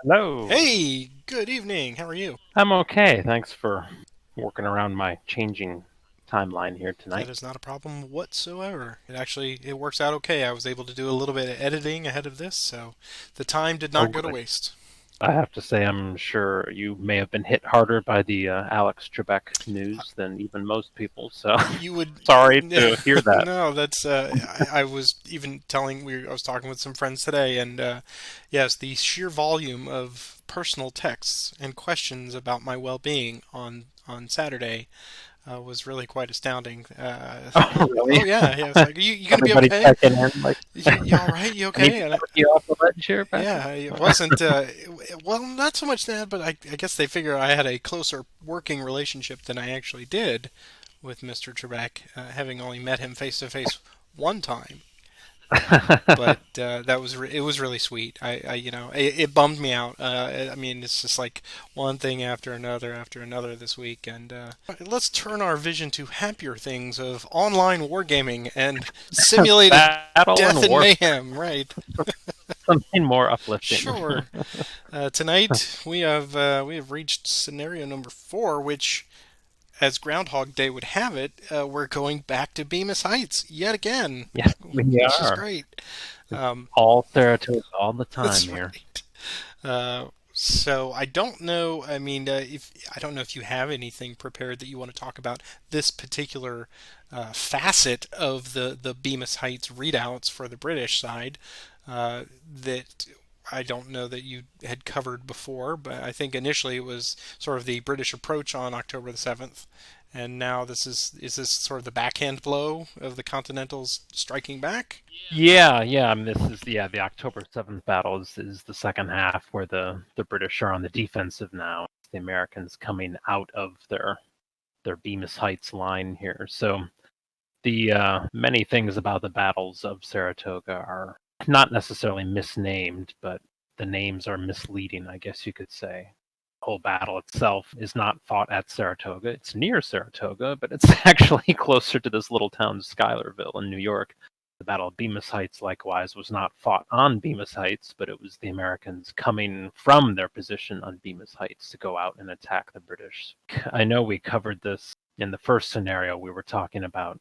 Hello. Hey, good evening. How are you? I'm okay. Thanks for working around my changing timeline here That tonight. is not a problem whatsoever. It works out okay. I was able to do a little bit of editing ahead of this, so the time did Oh, not go to good. waste. I have to say, I'm sure you may have been hit harder by the Alex Trebek Uh, news than even most people. So You would sorry to hear that. no, that's I was even telling I was talking with some friends today, and yes, the sheer volume of personal texts and questions about my well-being on Saturday was really quite astounding. Oh, really? Oh yeah, it's like you gonna be Everybody okay? checking in, like, You all right? You I need okay? to talk you off the ledge here, Patrick. Yeah, it wasn't. Well, not so much that, but I guess they figure I had a closer working relationship than I actually did with Mr. Trebek, having only met him face to face one time. But it was really sweet. It bummed me out. I mean, it's just like one thing after another this week. And let's turn our vision to happier things of online wargaming and simulated Battle death and and warfare. mayhem. Right. Something more uplifting. Sure. Tonight we have reached scenario number 4, which, as Groundhog Day would have it, we're going back to Bemis Heights yet again, Yes, we which is are. great. It's Um, all Saratoga all the that's time here. right. So I don't know. I mean, if I don't know if you have anything prepared that you want to talk about this particular facet of the Bemis Heights readouts for the British side that I don't know that you had covered before, but I think initially it was sort of the British approach on October the 7th, and now is this sort of the backhand blow of the Continentals striking back? Yeah. This is the October 7th battle is the second half where the British are on the defensive now. The Americans coming out of their Bemis Heights line here. So the many things about the battles of Saratoga are not necessarily misnamed, but the names are misleading, I guess you could say. The whole battle itself is not fought at Saratoga. It's near Saratoga, but it's actually closer to this little town, Schuylerville in New York. The Battle of Bemis Heights, likewise, was not fought on Bemis Heights, but it was the Americans coming from their position on Bemis Heights to go out and attack the British. I know we covered this in the first scenario. We were talking about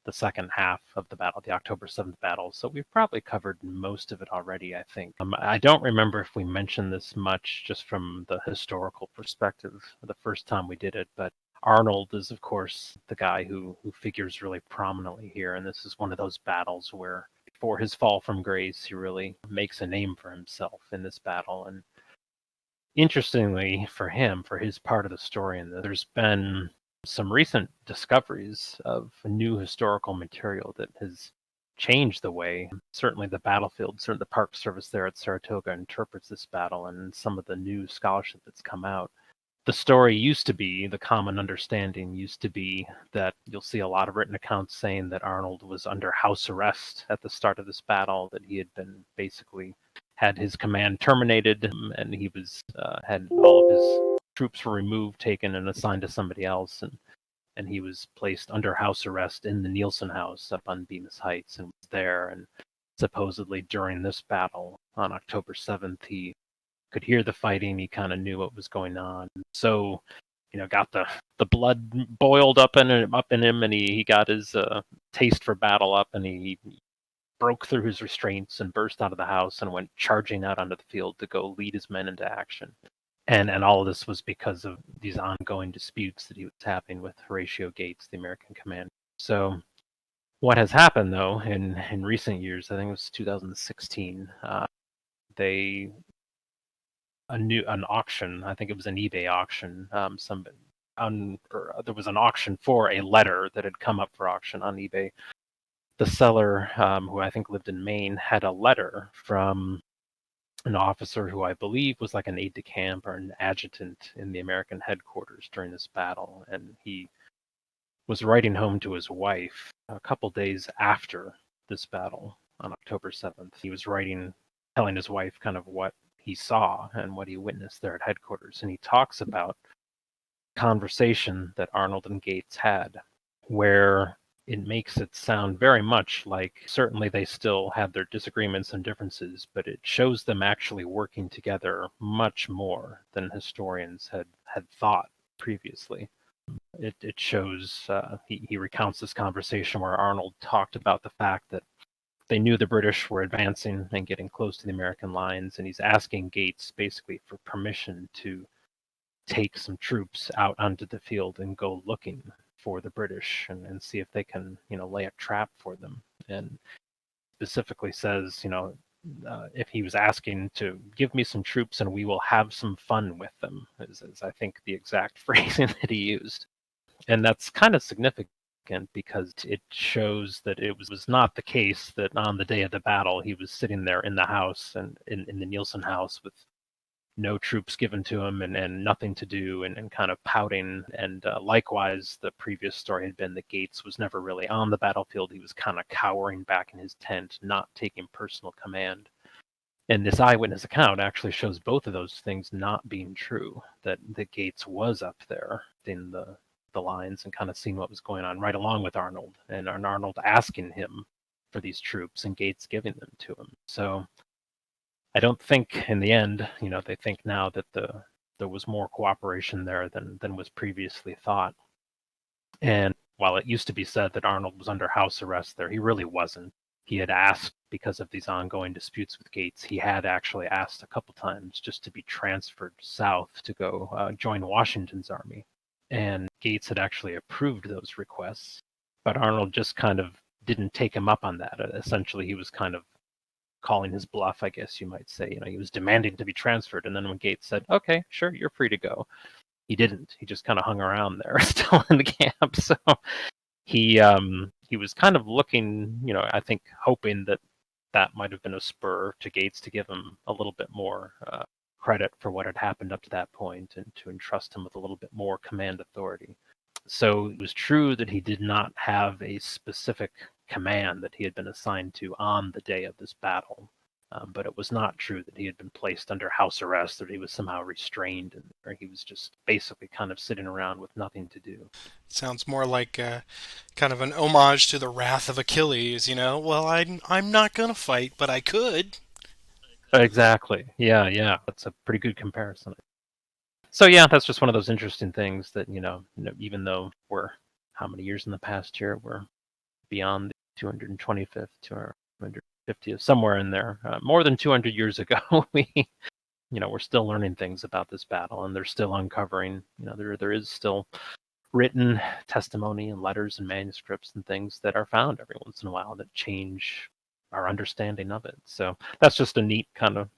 the second half of the battle, the October 7th battle. So we've probably covered most of it already, I think. I don't remember if we mentioned this much just from the historical perspective the first time we did it, but Arnold is, of course, the guy who figures really prominently here. And this is one of those battles where, before his fall from grace, he really makes a name for himself in this battle. And interestingly for him, for his part of the story, and there's been some recent discoveries of new historical material that has changed the way, certainly the battlefield, certainly the Park Service there at Saratoga interprets this battle, and some of the new scholarship that's come out. The story used to be, the common understanding used to be that you'll see a lot of written accounts saying that Arnold was under house arrest at the start of this battle, that he had been basically had his command terminated, and he was had all of his troops were removed, taken, and assigned to somebody else, and he was placed under house arrest in the Nielsen House up on Bemis Heights and was there. And supposedly during this battle on October 7th, he could hear the fighting. He kind of knew what was going on. So, got the blood boiled up in him, and he got his taste for battle up, and he broke through his restraints and burst out of the house and went charging out onto the field to go lead his men into action. And all of this was because of these ongoing disputes that he was having with Horatio Gates, the American commander. So what has happened though in recent years, I think it was 2016, they an auction. I think it was an eBay auction. There was an auction for a letter that had come up for auction on eBay. The seller, who I think lived in Maine, had a letter from an officer who I believe was like an aide de camp or an adjutant in the American headquarters during this battle, and he was writing home to his wife a couple days after this battle on October 7th. He was writing, telling his wife kind of what he saw and what he witnessed there at headquarters. And he talks about conversation that Arnold and Gates had, where it makes it sound very much like certainly they still had their disagreements and differences, but it shows them actually working together much more than historians had thought previously. It shows, he recounts this conversation where Arnold talked about the fact that they knew the British were advancing and getting close to the American lines, and he's asking Gates basically for permission to take some troops out onto the field and go looking for the British and see if they can, lay a trap for them. And specifically says, if he was asking to give me some troops and we will have some fun with them, is I think the exact phrasing that he used. And that's kind of significant because it shows that it was not the case that on the day of the battle he was sitting there in the house and in the Nielsen house with no troops given to him and nothing to do and kind of pouting. And likewise, the previous story had been that Gates was never really on the battlefield. He was kind of cowering back in his tent, not taking personal command. And this eyewitness account actually shows both of those things not being true, that Gates was up there in the lines and kind of seeing what was going on right along with Arnold, and Arnold asking him for these troops and Gates giving them to him. So I don't think in the end, they think now that there was more cooperation there than was previously thought. And while it used to be said that Arnold was under house arrest there, he really wasn't. He had asked, because of these ongoing disputes with Gates, he had actually asked a couple times just to be transferred south to go join Washington's army. And Gates had actually approved those requests, but Arnold just kind of didn't take him up on that. Essentially, he was kind of calling his bluff, I guess you might say. He was demanding to be transferred, and then when Gates said, "Okay, sure, you're free to go," he didn't. He just kind of hung around there, still in the camp. So he was kind of looking, I think, hoping that might have been a spur to Gates to give him a little bit more credit for what had happened up to that point and to entrust him with a little bit more command authority. So it was true that he did not have a specific command that he had been assigned to on the day of this battle, but it was not true that he had been placed under house arrest or he was somehow restrained, or he was just basically kind of sitting around with nothing to do. Sounds more like kind of an homage to the wrath of Achilles, Well, I'm not going to fight, but I could. Exactly. Yeah. That's a pretty good comparison. So yeah, that's just one of those interesting things that, even though we're how many years in the past here, we're beyond the 225th to our 250th, somewhere in there, more than 200 years ago, we're still learning things about this battle, and they're still uncovering, there is still written testimony and letters and manuscripts and things that are found every once in a while that change our understanding of it. So that's just a neat kind of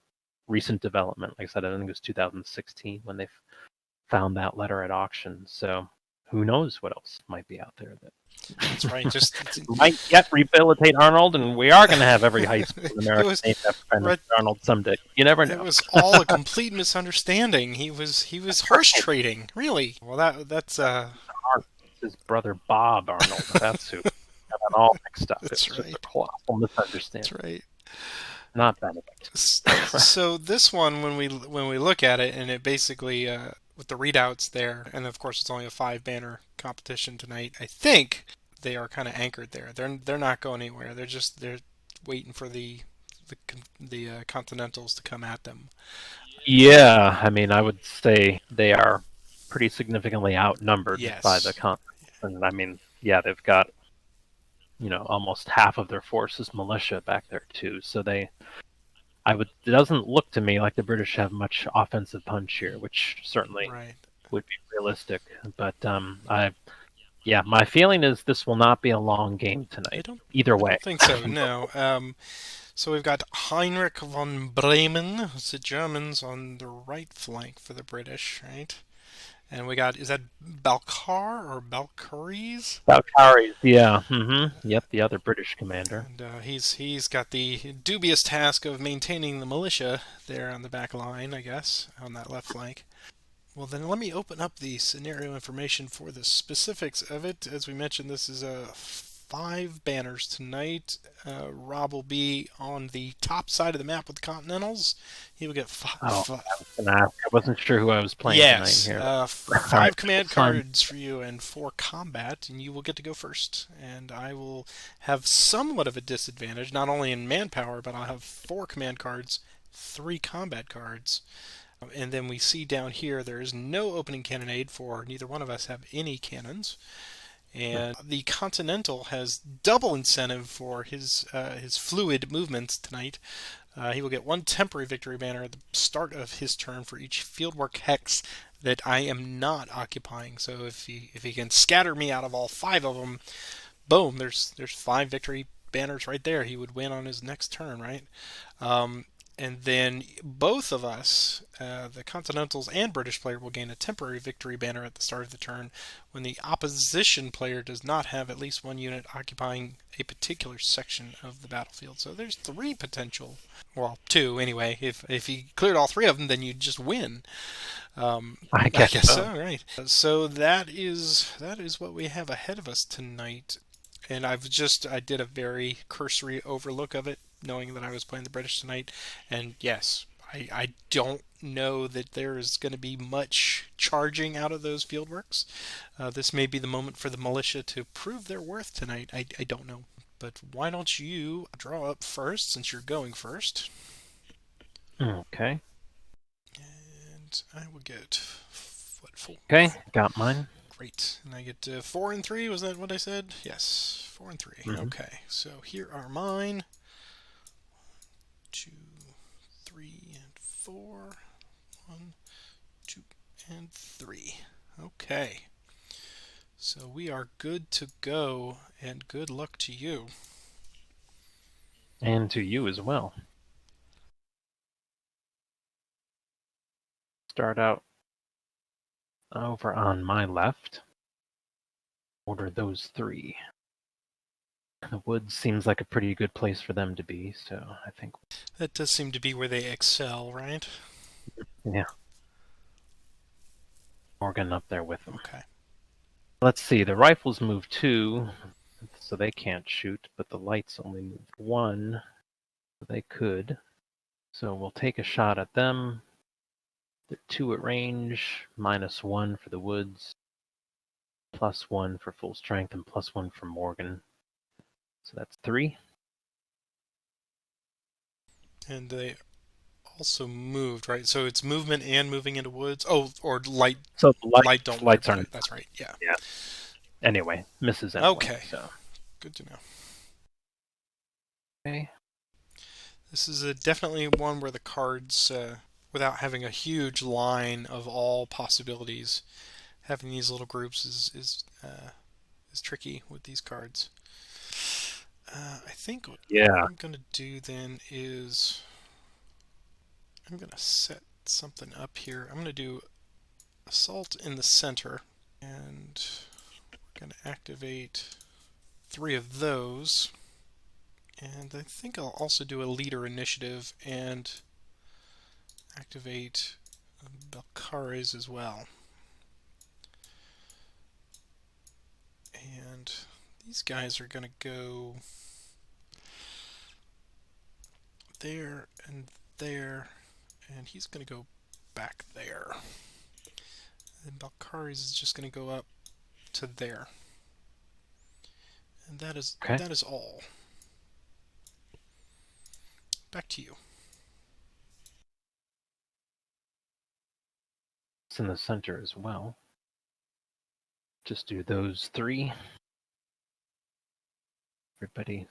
recent development. Like I said, I think it was 2016 when they found that letter at auction. So who knows what else might be out there that That's right. Just might yet rehabilitate Arnold, and we are going to have every high school in America named after Benedict Arnold someday. You never know. It was all a complete misunderstanding. He was horse trading, really. Well, that's his brother Bob Arnold. That's who got it all mixed up. That's It's right. just a colossal misunderstanding. That's right. Not Benedict. So this one, when we look at it, and it basically with the readouts there, and of course it's only a 5-banner competition tonight. I think they are kind of anchored there. They're not going anywhere. They're waiting for the Continentals to come at them. Yeah, I mean, I would say they are pretty significantly outnumbered Yes. by the Continentals. And I mean, yeah, they've got almost half of their force is militia back there too. So it doesn't look to me like the British have much offensive punch here, which certainly Right. would be realistic. But my feeling is this will not be a long game tonight. Either way. I don't think so. No. So we've got Heinrich von Bremen, the Germans, on the right flank for the British, right? And we got, is that Balcar or Balcuries? Balcuries, yeah. Mm-hmm. Yep, the other British commander. And he's got the dubious task of maintaining the militia there on the back line, I guess, on that left flank. Well, then let me open up the scenario information for the specifics of it. As we mentioned, this is a 5 banners tonight. Rob will be on the top side of the map with the Continentals. He will get Oh, I was gonna ask. I wasn't sure who I was playing tonight yes, here. All 5 right, command fun. cards for you and 4 combat, and you will get to go first. And I will have somewhat of a disadvantage, not only in manpower, but I'll have 4 command cards, 3 combat cards. And then we see down here there is no opening cannonade, for neither one of us have any cannons. And the Continental has double incentive for his fluid movements tonight. He will get 1 temporary victory banner at the start of his turn for each fieldwork hex that I am not occupying. So if he can scatter me out of all 5 of them, boom, there's 5 victory banners right there. He would win on his next turn, right? And then both of us, the Continentals and British player, will gain a temporary victory banner at the start of the turn when the opposition player does not have at least 1 unit occupying a particular section of the battlefield. So there's 3 potential, well, 2 anyway. If he cleared all 3 of them, then you'd just win. I I guess guess so. so, right? So that is what we have ahead of us tonight. And I did a very cursory overlook of it, knowing that I was playing the British tonight. And yes, I don't know that there is going to be much charging out of those fieldworks. This may be the moment for the militia to prove their worth tonight. I don't know. But why don't you draw up first, since you're going first? Okay. And I will get, what, 4? Okay, got mine. Great. And I get 4 and 3. Was that what I said? Yes, 4 and 3. Mm-hmm. Okay, so here are mine. 2, 3, and 4. 1, 2, and 3. Okay. So we are good to go, and good luck to you. And to you as well. Start out over on my left. Order those 3. The woods seems like a pretty good place for them to be, so I think. That does seem to be where they excel, right? Yeah. Morgan up there with them. Okay. Let's see, the rifles move 2, so they can't shoot, but the lights only move 1, so they could. So we'll take a shot at them. They're 2 at range, -1 for the woods, +1 for full strength, and +1 for Morgan. So that's 3. And they also moved, right? So it's movement and moving into woods. Oh, or light. So the Light don't lights move. are. That's right. Yeah. Yeah. Anyway, misses anyway. Okay. So. Good to know. Okay. This is definitely one where the cards, without having a huge line of all possibilities, having these little groups is tricky with these cards. I think what I'm going to do then is I'm going to set something up here. I'm going to do Assault in the center, and we're going to activate 3 of those. And I think I'll also do a leader initiative and activate Belcares as well. And these guys are going to go there, and he's going to go back there. And Belcares is just going to go up to there. And that is all. Back to you. It's in the center as well. Just do those 3. Everybody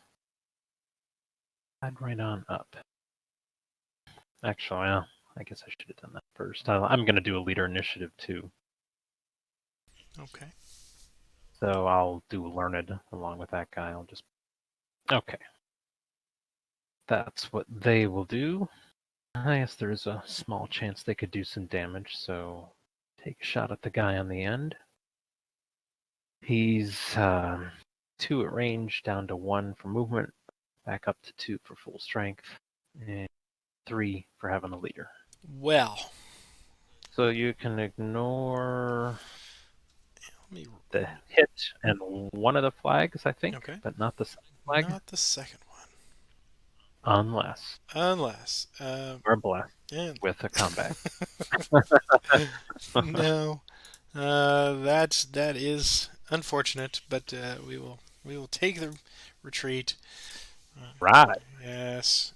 add right on up. Actually, I guess I should have done that first. I'm going to do a leader initiative too. Okay. So I'll do Learned along with that guy. Okay. That's what they will do. I guess there's a small chance they could do some damage, so take a shot at the guy on the end. He's 2 at range, down to 1 for movement, back up to 2 for full strength, and 3 for having a leader. Well. So you can ignore. Let me the hit and one of the flags, I think, Okay. but not the second flag, Not the second one. unless Unless. we're blessed And with a comeback. no. That is unfortunate, but we will take the retreat. Right. Yes.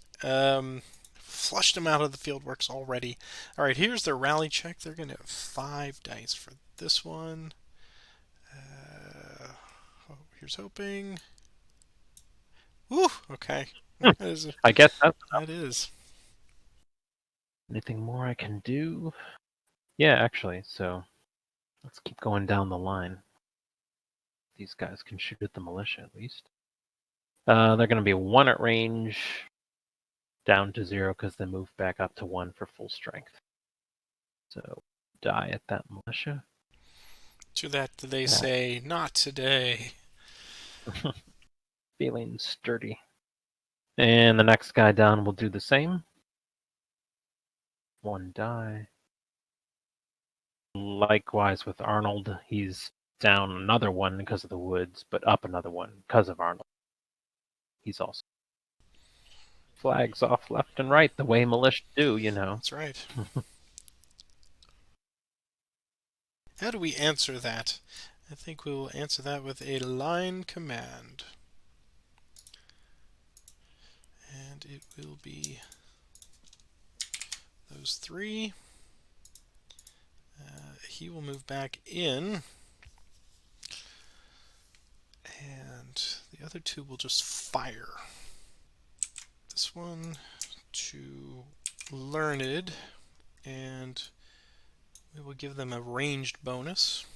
Flushed them out of the fieldworks already. All right, here's their rally check. They're going to have 5 dice for this one. Here's hoping. Woo! Okay. That is. I guess that's That is. anything more I can do. Yeah, actually, so let's keep going down the line. These guys can shoot at the militia at least. They're going to be 1 at range, down to 0 because they move back up to 1 for full strength. So die at that militia. To that they say, not today. Feeling sturdy. And the next guy down will do the same. 1 die. Likewise with Arnold, he's down another 1 because of the woods, but up another 1 because of Arnold. He's also flags off left and right, the way militia do, you know. That's right. How do we answer that? I think we will answer that with a line command. And it will be those 3. He will move back in. And the other 2 will just fire. This one to Learned. And we will give them a ranged bonus.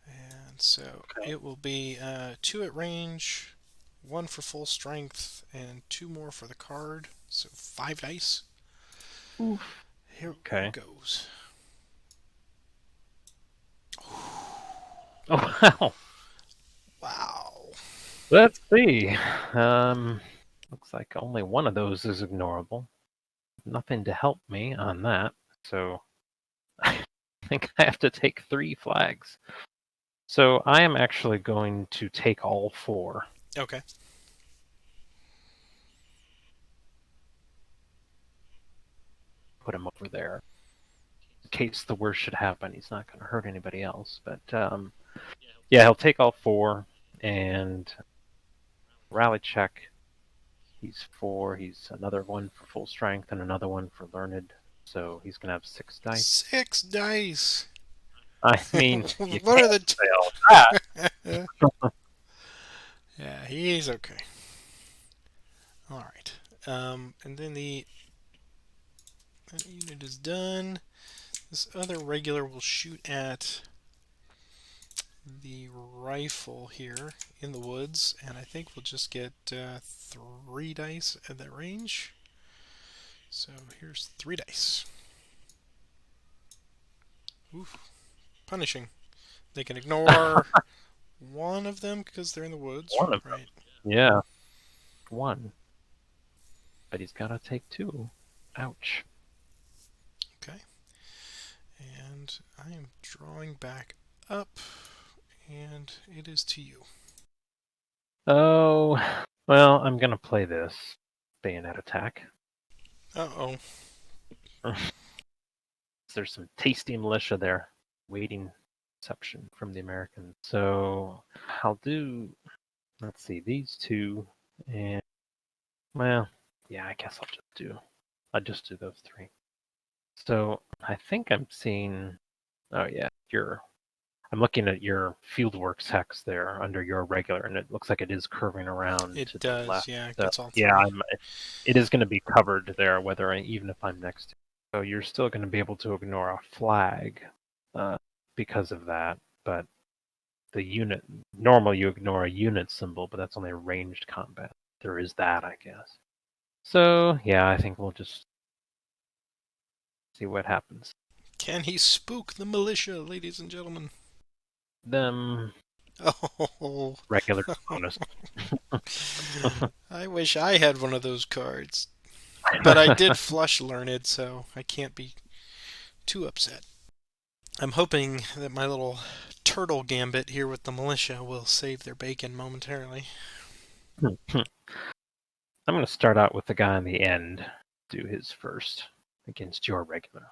And so it will be 2 at range, 1 for full strength, and 2 more for the card. So 5 dice. Oof. Here it goes. Oh, wow. Wow. Let's see. Looks like only 1 of those is ignorable. Nothing to help me on that, so I think I have to take 3 flags. So I am actually going to take all 4. Okay. Put him over there. In case the worst should happen, he's not going to hurt anybody else. But yeah, he'll take all 4 and rally check. He's 4. He's another 1 for full strength and another 1 for learned. So he's going to have 6 dice. 6 dice. I mean, what are the say all that. Yeah, he's okay. All right. And then that unit is done. This other regular will shoot at the rifle here in the woods, and I think we'll just get 3 dice at that range. So here's 3 dice. Oof. Punishing. They can ignore one of them because they're in the woods. One of right? them. Yeah. 1. But he's got to take 2. Ouch. Okay. And I am drawing back up, and it is to you. Oh, well, I'm going to play this Bayonet Attack. Uh-oh. There's some tasty militia there waiting reception from the Americans. So I'll do, let's see, these 2, and, well, yeah, I guess I'll just do those 3. So I think I'm seeing, oh yeah, I'm looking at your Fieldworks hex there under your regular, and it looks like it is curving around It to does, the left. yeah. It So, gets all 3. yeah, it is going to be covered there, even if I'm next to it. So you're still going to be able to ignore a flag because of that, but the unit, normally you ignore a unit symbol, but that's only a ranged combat. There is that, I guess. So, yeah, I think we'll just see what happens. Can he spook the militia, ladies and gentlemen? Them Oh. regular bonus. I wish I had one of those cards. But I did flush Learned, so I can't be too upset. I'm hoping that my little turtle gambit here with the militia will save their bacon momentarily. I'm going to start out with the guy on the end, do his first against your regular.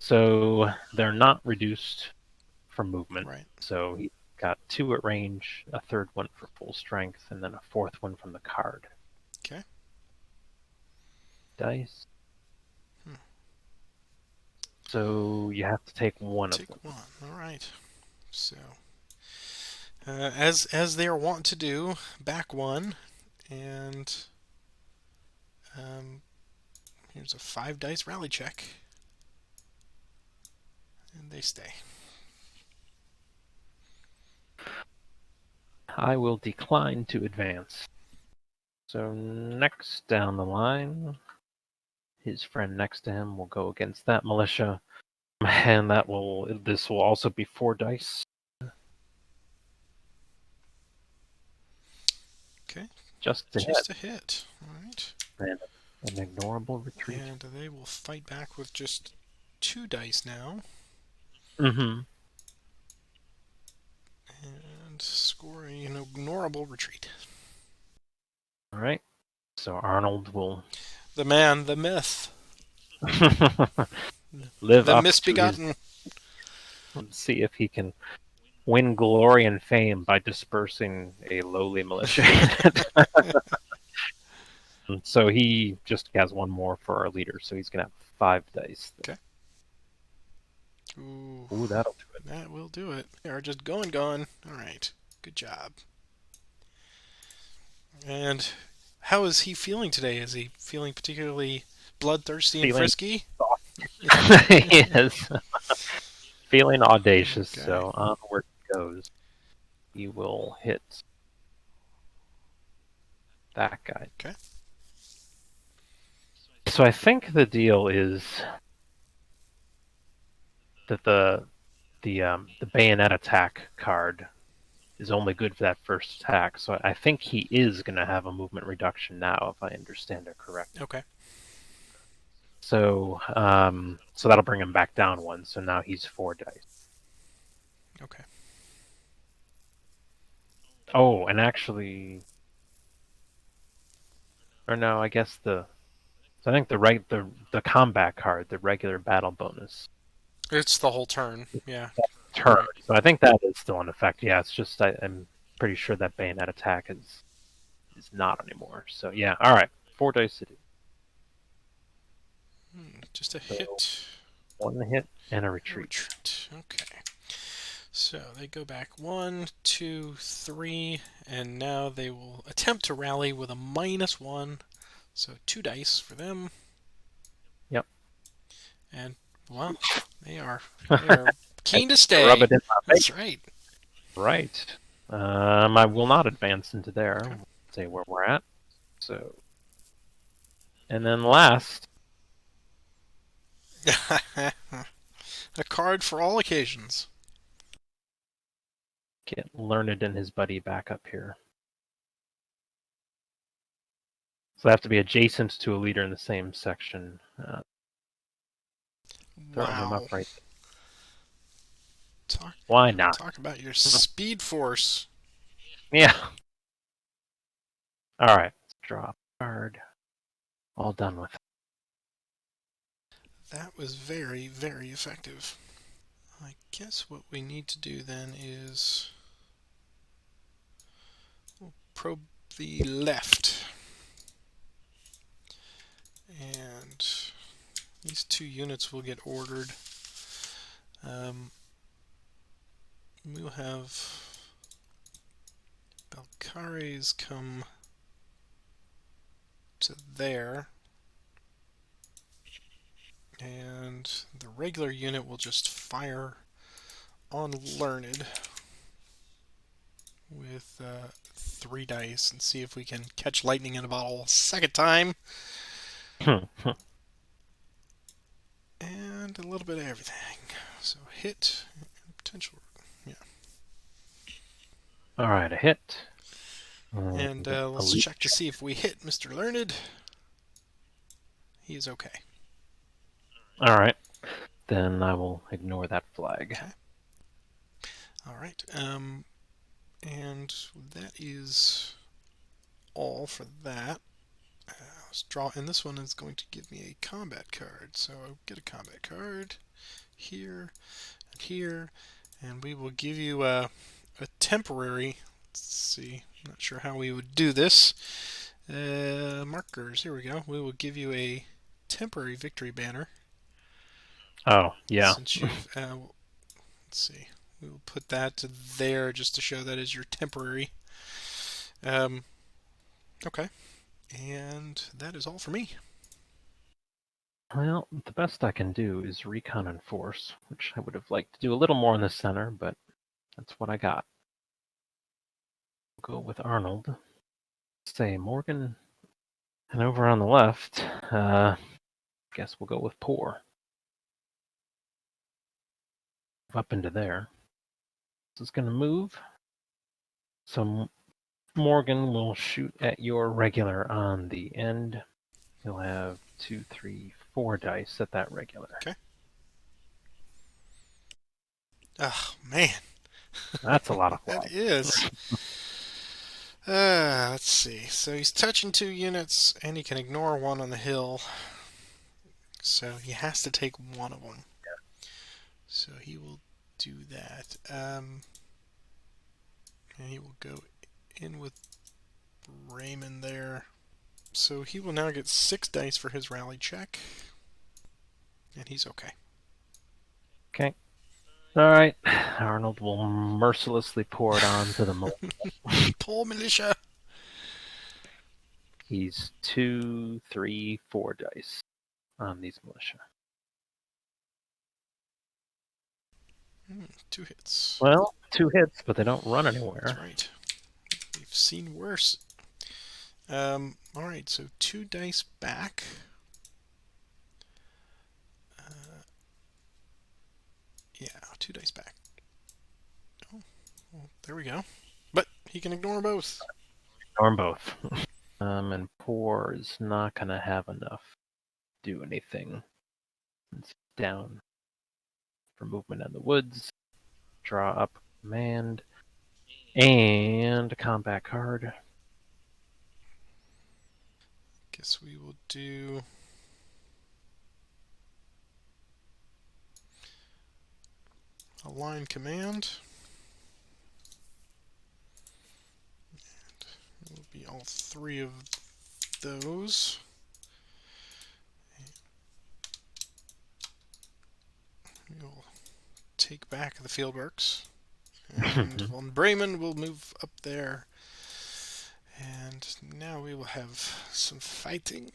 So they're not reduced from movement. Right. So he got 2 at range, a third one for full strength, and then a fourth one from the card. Okay. Dice. So you have to take one of them. Take one. All right. So, as they are wont to do, back one, and here's a 5 dice rally check, and they stay. I will decline to advance. So next down the line, his friend next to him will go against that militia, and this will also be 4 dice. Okay. Just a hit. All right. And an ignorable retreat. And they will fight back with just 2 dice now. Mm-hmm. And score an ignorable retreat. All right. So Arnold will... The man, the myth. live the up misbegotten. To let's see if he can win glory and fame by dispersing a lowly militia. So he just has 1 more for our leader, so he's going to have 5 dice. Okay. Ooh, that'll do it. That will do it. They are just going. All right. Good job. And how is he feeling today? Is he feeling particularly bloodthirsty and frisky? He is. Feeling audacious, okay. So onward he goes. He will hit that guy. Okay. So I think the deal is that the Bayonet Attack card is only good for that first attack. So I think he is going to have a movement reduction now, if I understand it correctly. Okay. So so that'll bring him back down 1. So now he's 4 dice. Okay. Oh, and actually, or no, I guess I think the combat card, the regular battle bonus. It's the whole turn, yeah. Turn. Right. So I think that is still in effect. Yeah, it's just I'm pretty sure that Bayonet Attack is not anymore. So yeah, all right, 4 dice to do. Just a hit. 1 hit and a retreat. Okay. So they go back 1, 2, 3, and now they will attempt to rally with a -1. So 2 dice for them. Yep. And well, they are keen to stay. Rub it in my That's right. Right. I will not advance into there. Okay. We'll say where we're at. So, and then last, a card for all occasions. Get Learned and his buddy back up here. So they have to be adjacent to a leader in the same section. Throw him up right there. Why not? Talk about your speed force. Yeah. All right. Let's draw a card. All done with. That was very, very effective. I guess what we need to do then is we'll probe the left. And these 2 units will get ordered. We'll have Balcares come to there. And the regular unit will just fire on Learned with 3 dice and see if we can catch lightning in a bottle a second time. And a little bit of everything. So hit, potential, yeah. All right, a hit. And let's check to see if we hit Mr. Learned. He is okay. All right. then I will ignore that flag. Okay. All right. And that is all for that. Let's draw, and this one is going to give me a combat card. So I'll get a combat card here and here, and we will give you a temporary. Let's see. I'm not sure how we would do this. Markers. Here we go. We will give you a temporary victory banner. Oh, yeah. Since you've, let's see, we will put that there just to show that is your temporary. Okay, and that is all for me. Well, the best I can do is recon and force, which I would have liked to do a little more in the center, but that's what I got. We'll go with Arnold. Say Morgan, and over on the left, guess we'll go with Poor. Up into there. This is going to move. So Morgan will shoot at your regular on the end. He'll have 2, 3, 4 dice at that regular. Okay. Oh, man. That's a lot of flies. That is. Let's see. So he's touching 2 units, and he can ignore 1 on the hill. So he has to take 1 of them. So he will do that. And he will go in with Raymond there. So he will now get 6 dice for his rally check. And he's okay. Okay. All right. Arnold will mercilessly pour it on to the militia. Poor militia. He's 2, 3, 4 dice on these militia. 2 hits. Well, 2 hits, but they don't run anywhere. That's right. We've seen worse. Alright, so 2 dice back. Yeah, 2 dice back. Oh, well, there we go. But he can ignore both. Ignore them both. And Poor is not going to have enough to do anything. It's down for movement in the woods. Draw up command. And a combat card. Guess we will do... a line command. And it will be all 3 of those. We will take back the fieldworks. And von Bremen will move up there. And now we will have some fighting.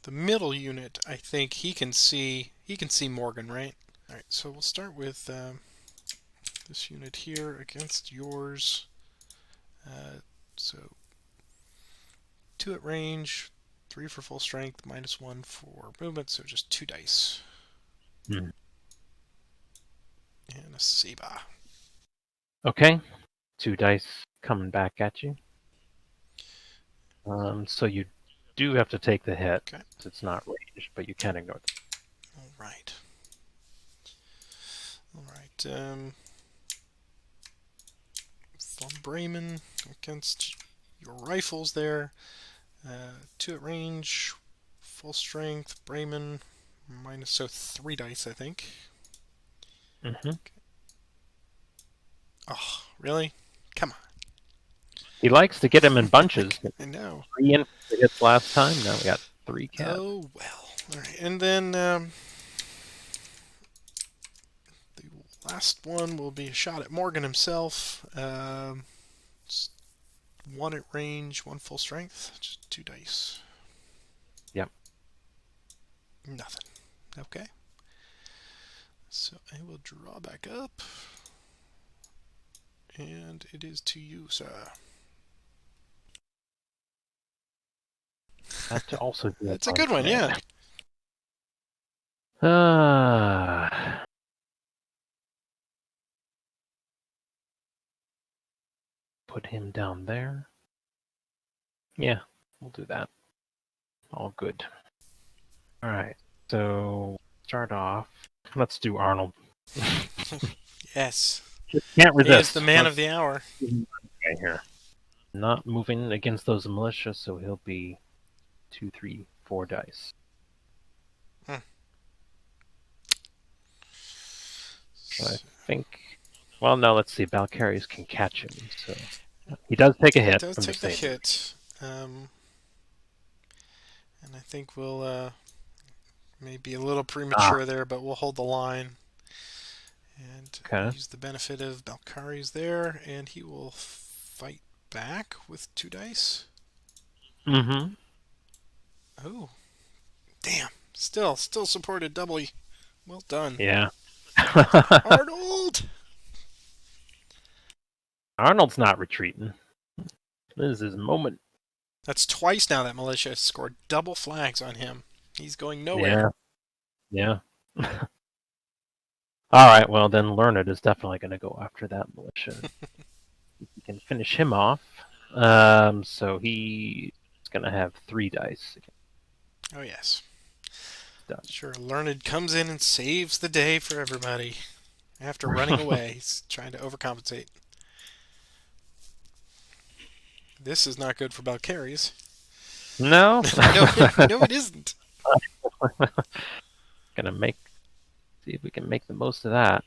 The middle unit, I think he can see Morgan, right? All right, so we'll start with this unit here against yours. So 2 at range, 3 for full strength, -1 for movement, so just 2 dice. Mm. And a Seba. Okay. 2 dice coming back at you. So you do have to take the hit. Okay. It's not ranged, but you can ignore it. All right. All right. Von Bremen against your rifles there. 2 at range, full strength, Bremen, so 3 dice, I think. Mm-hmm. Okay. Oh, really? Come on. He likes to get him in bunches. I know. 3 infantry hits last time. Now we got 3 cats. Oh, well. All right. And then the last one will be a shot at Morgan himself. 1 at range, 1 full strength. Just 2 dice. Yep. Nothing. Okay. So I will draw back up. And it is to you, sir. That's also good. That's a good one, yeah. Put him down there. Yeah, we'll do that. All good. All right. So start off. Let's do Arnold. Yes. Can't He is the resist. man Let's of the hour. right here. Not moving against those militia, so he'll be 2, 3, 4 dice. Hmm. I think. Well, no. Let's see. Valkyries can catch him, so he does take a He hit. does I'm take just the saying. hit. And I think we'll maybe a little premature there, but we'll hold the line and Okay. use the benefit of Balkari's there, and he will fight back with 2 dice. Mm-hmm. Oh, damn! Still supported doubly. Well done, Yeah. Arnold. Arnold's not retreating. This is his moment. That's twice now that militia scored double flags on him. He's going nowhere. Yeah. Yeah. All right. Well, then Learned is definitely going to go after that militia. We can finish him off. So he's going to have 3 dice. Oh yes. Done. Sure, Learned comes in and saves the day for everybody. After running away, he's trying to overcompensate. This is not good for Balkaris. No. No, it isn't. Gonna see if we can make the most of that.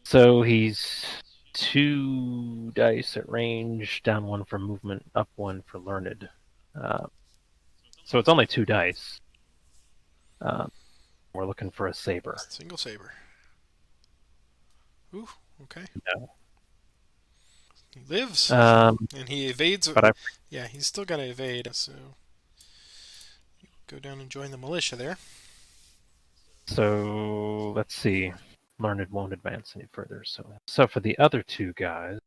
So he's 2 dice at range, down 1 for movement, up 1 for Learned. So it's only 2 dice. We're looking for a saber. Single saber. Ooh, okay. No. He lives, Um, and he evades. but Yeah, he's still got to evade, so go down and join the militia there. So let's see. Learned won't advance any further. So for the other 2 guys,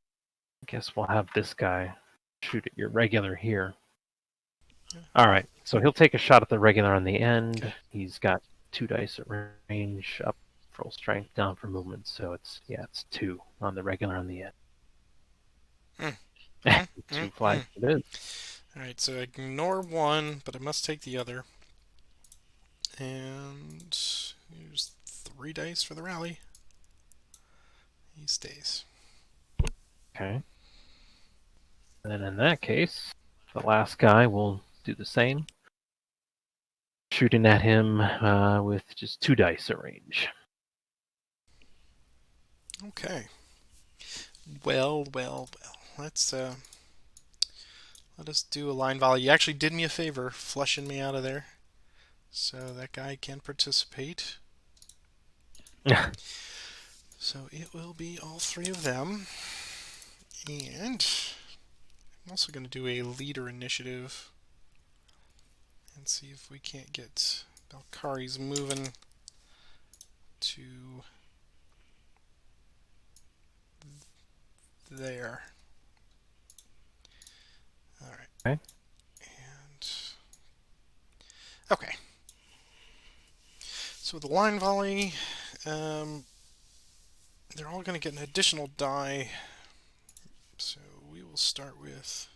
I guess we'll have this guy shoot at your regular here. Yeah. All right. So he'll take a shot at the regular on the end. Okay. He's got 2 dice at range, up full strength, down for movement. So it's 2 on the regular on the end. 2 flags it is. All right, so ignore 1, but I must take the other. And here's 3 dice for the rally. He stays. Okay. And then in that case, the last guy will do the same. Shooting at him with just 2 dice at range. Okay. Well. Let's let us do a line volley. You actually did me a favor, flushing me out of there, so that guy can participate. So it will be all 3 of them, and I'm also going to do a leader initiative and see if we can't get Balkari's moving to there. All right. Okay. And okay. So with the line volley, they're all going to get an additional die. So we will start with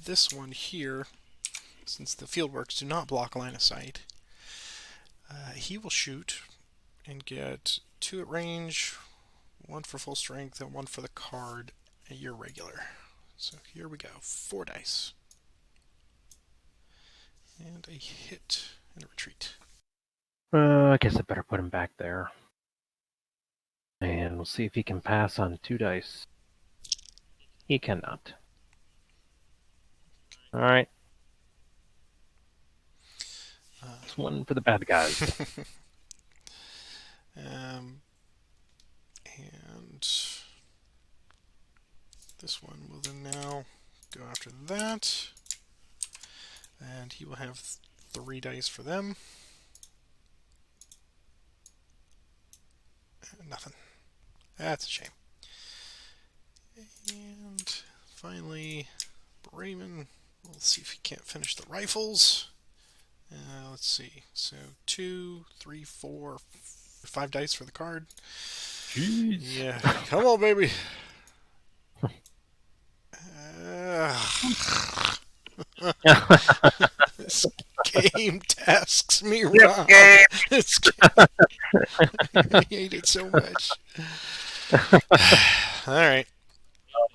this one here, since the fieldworks do not block line of sight. He will shoot and get 2 at range, 1 for full strength, and 1 for the card at your regular. So here we go, 4 dice. And a hit and a retreat. I guess I better put him back there. And we'll see if he can pass on 2 dice. He cannot. Alright. It's 1 for the bad guys. And this one will then now go after that. And he will have 3 dice for them. Nothing. That's a shame. And finally, Raymond. We'll see if he can't finish the rifles. Let's see. So 2, 3, 4, 5 dice for the card. Jeez. Yeah, come on, baby. This game tasks me This wrong. game. This game, I hate it so much. All right,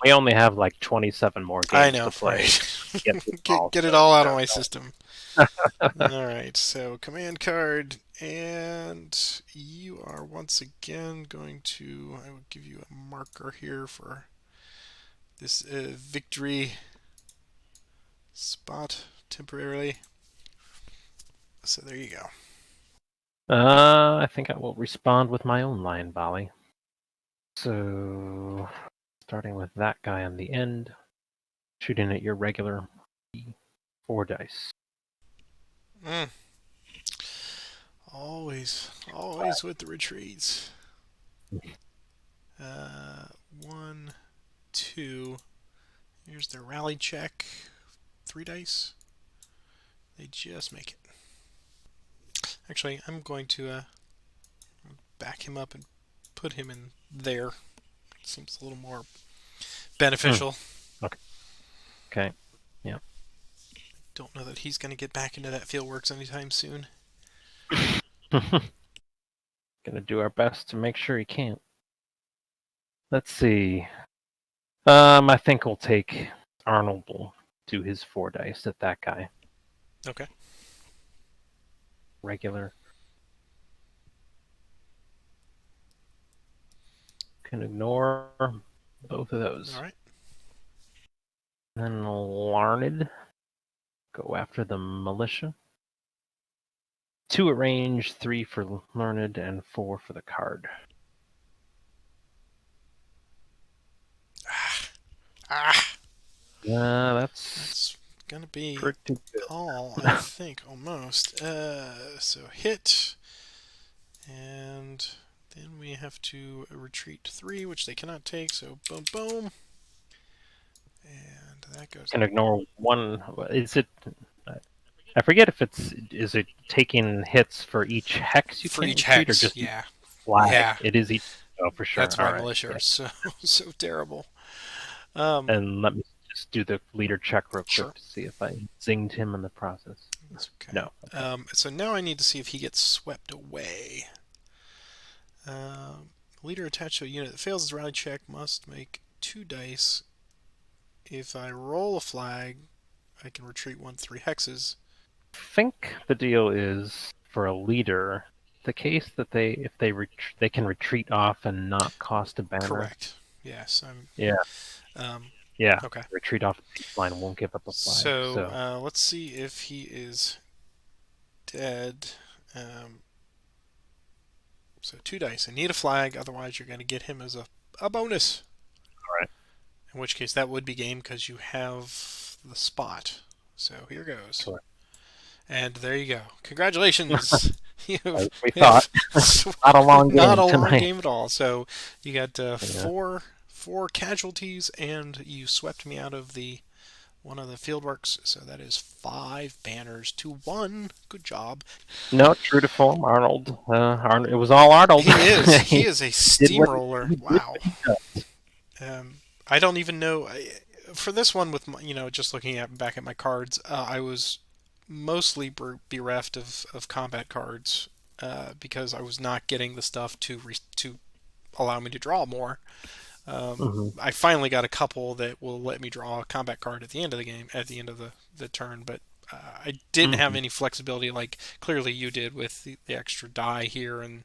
We only have like 27 more I games know, to play. right? Get this all, Get it so all out of no, my no. system. All right, so command card, and you are once again going to. I will give you a marker here for this victory spot temporarily. So there you go. I think I will respond with my own lion volley. So, starting with that guy on the end, shooting at your regular 4 dice. Mm. Always with the retreats. 1, 2. Here's their rally check. 3 dice. They just make it. Actually, I'm going to back him up and put him in there. Seems a little more beneficial. Okay. Don't know that he's going to get back into that fieldworks anytime soon. Gonna do our best to make sure he can't. Let's see. I think we'll take Arnold will do his 4 dice at that guy. Okay. Regular. Can ignore both of those. All right. Then Larned. Go after the militia. 2 at range, 3 for Learned, and 4 for the card. That's Gonna be pretty good. all, I think, almost. So hit, and then we have to retreat 3, which they cannot take. So boom, boom, and that goes. Can ignore 1. Is it? I forget if is it taking hits for each hex you For can each retreat, hex, or just yeah, flag? yeah. It is each. Oh, for sure. That's why All right. militia Yeah. are so terrible. And let me just do the leader check real quick Sure. to see if I zinged him in the process. That's okay. No. Okay. So now I need to see if he gets swept away. Leader attached to a unit that fails his rally check must make 2 dice. If I roll a flag, I can retreat 1 3 hexes. I think the deal is for a leader, the case that if they can retreat off and not cost a banner. Correct. Yes. Yeah. Um, Yeah. Okay. Retreat off the line won't give up a flag. So let's see if he is dead. So 2 dice. I need a flag, otherwise you're going to get him as a bonus. All right. In which case that would be game because you have the spot. So here goes. Correct. And there you go. Congratulations. We thought. Not a long game Not a long tonight. game at all. So you got four casualties, and you swept me out of one of the fieldworks. So that is 5 banners to 1. Good job. No, true to form, Arnold. It was all Arnold. He is. He is a steamroller. Wow. I don't even know. For this one, with just looking back at my cards, I was mostly bereft of combat cards because I was not getting the stuff to allow me to draw more. I finally got a couple that will let me draw a combat card at the end of the game, at the end of the turn, but I didn't have any flexibility like clearly you did with the extra die here and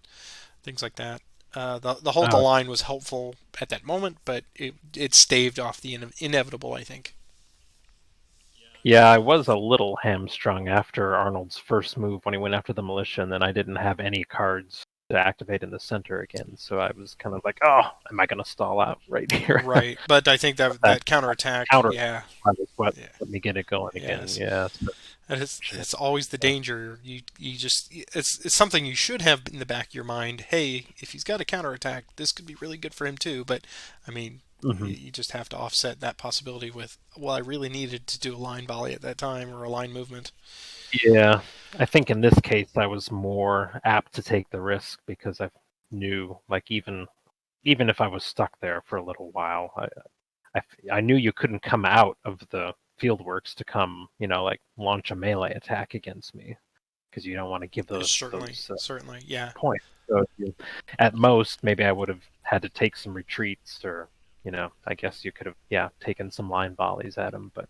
things like that. The hold the line was helpful at that moment, but it staved off the inevitable, I think. Yeah, I was a little hamstrung after Arnold's first move when he went after the militia, and then I didn't have any cards to activate in the center again. So I was kind of like, oh, am I going to stall out right here? Right, but I think that counterattack, yeah, was what let me get it going again. Yeah, it's always the danger. You just it's something you should have in the back of your mind. Hey, if he's got a counterattack, this could be really good for him too. But I mean, you just have to offset that possibility with, well, I really needed to do a line volley at that time or a line movement. Yeah, I think in this case I was more apt to take the risk because I knew, like, even even if I was stuck there for a little while, I knew you couldn't come out of the fieldworks to come, like launch a melee attack against me because you don't want to give those Certainly, certainly, yeah. points. So at most, maybe I would have had to take some retreats, or I guess you could have, taken some line volleys at him, but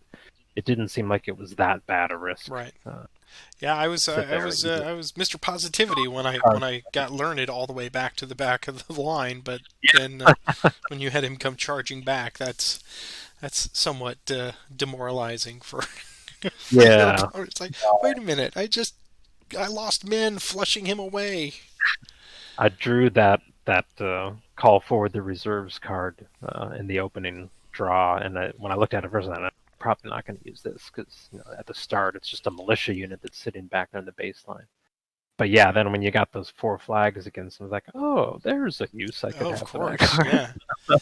it didn't seem like it was that bad a risk. Right. Yeah, I was Sit there. I was Mr. Positivity when I got Learned all the way back to the back of the line, but then when you had him come charging back, that's somewhat demoralizing for Yeah. It's like, wait a minute, I lost men flushing him away. I drew that call forward the reserves card in the opening draw, and when I looked at it first, I'm probably not going to use this because at the start it's just a militia unit that's sitting back on the baseline. But yeah, then when you got those 4 flags against them, I was like, oh, there's a use I could have for that card. Yeah.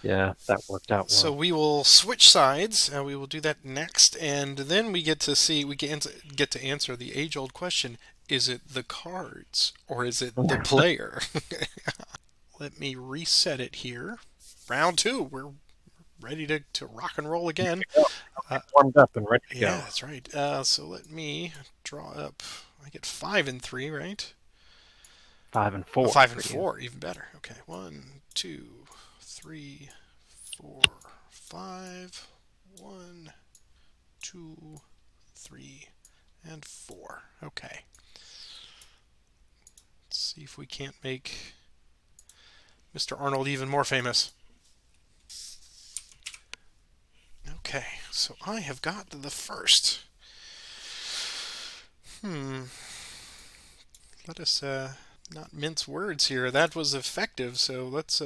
Yeah, that worked out well. So we will switch sides, and we will do that next, and then we get to answer the age-old question: is it the cards or is it the player? Let me reset it here. Round 2. We're ready to rock and roll again. Warmed up and ready to go. Yeah, that's right. So let me draw up. I get 5 and 3, right? 5 and 4. 5 and 4, even better. Okay, 1, 2, 3, 4, 5. 1, 2, 3, and 4. Okay. Let's see if we can't make Mr. Arnold even more famous. Okay, so I have got the first. Let us not mince words here. That was effective, so let's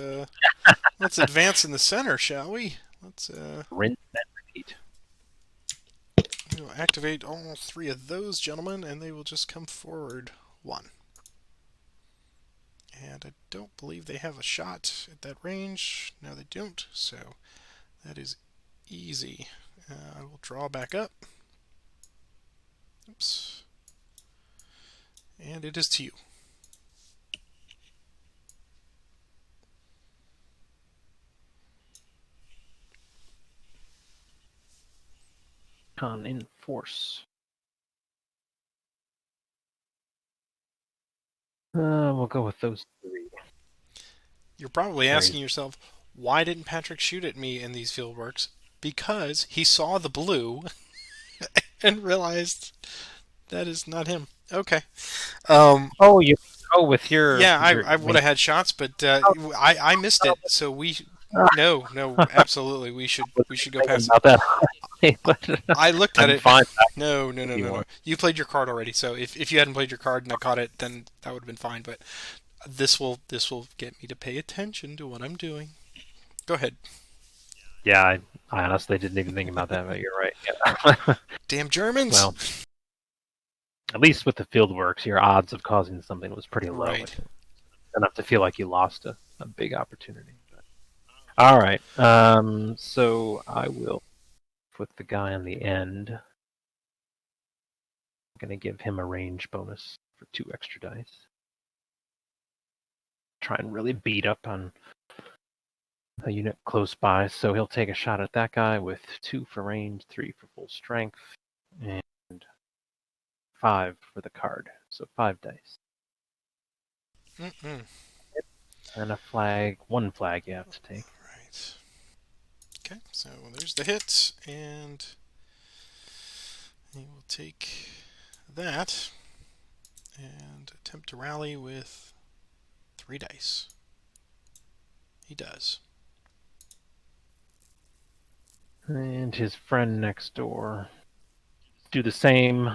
advance in the center, shall we? Let's rinse and repeat. We'll activate all 3 of those gentlemen, and they will just come forward 1. And I don't believe they have a shot at that range. No, they don't, so that is easy. I will draw back up. Oops. And it is to you. Con in force. We'll go with those 3. You're probably asking yourself, why didn't Patrick shoot at me in these fieldworks? Because he saw the blue and realized that is not him. Okay. You go with your... Yeah, I would have had shots, but I missed it. So no, absolutely, we should go past it. I looked at it. Fine. No. You played your card already, so if you hadn't played your card and I caught it, then that would have been fine. But this will get me to pay attention to what I'm doing. Go ahead. Yeah, I honestly didn't even think about that, but you're right. Yeah. Damn Germans! Well, at least with the fieldworks, your odds of causing something was pretty low. Right. Enough to feel like you lost a big opportunity. But... All right. So I will with the guy on the end. I'm going to give him a range bonus for 2 extra dice. Try and really beat up on a unit close by, so he'll take a shot at that guy with 2 for range, 3 for full strength, and 5 for the card. So 5 dice. And a flag, 1 flag you have to take. Right. Okay, so there's the hit, and he will take that and attempt to rally with 3 dice. He does. And his friend next door do the same.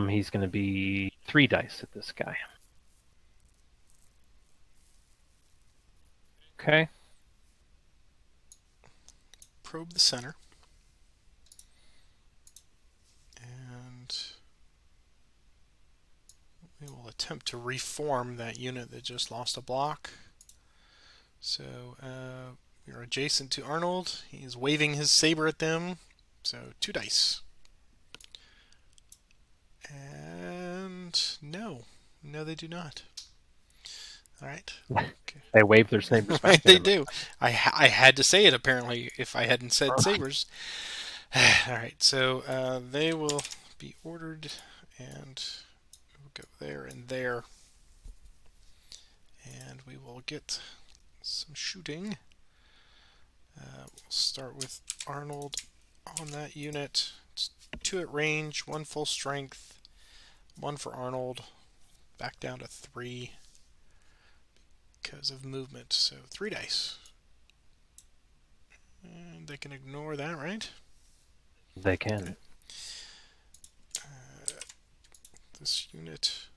He's going to be 3 dice at this guy. Okay. Probe the center. And we will attempt to reform that unit that just lost a block. So we are adjacent to Arnold. He's waving his saber at them. So 2 dice. And no, they do not. All right. They wave their sabers back Right, at they him. do. I had to say it apparently if I hadn't said sabers. All right, so they will be ordered, and we'll go there and there, and we will get some shooting. We'll start with Arnold on that unit. It's 2 at range, 1 full strength, 1 for Arnold, back down to 3 because of movement. So 3 dice. And they can ignore that, right? They can. Okay. This unit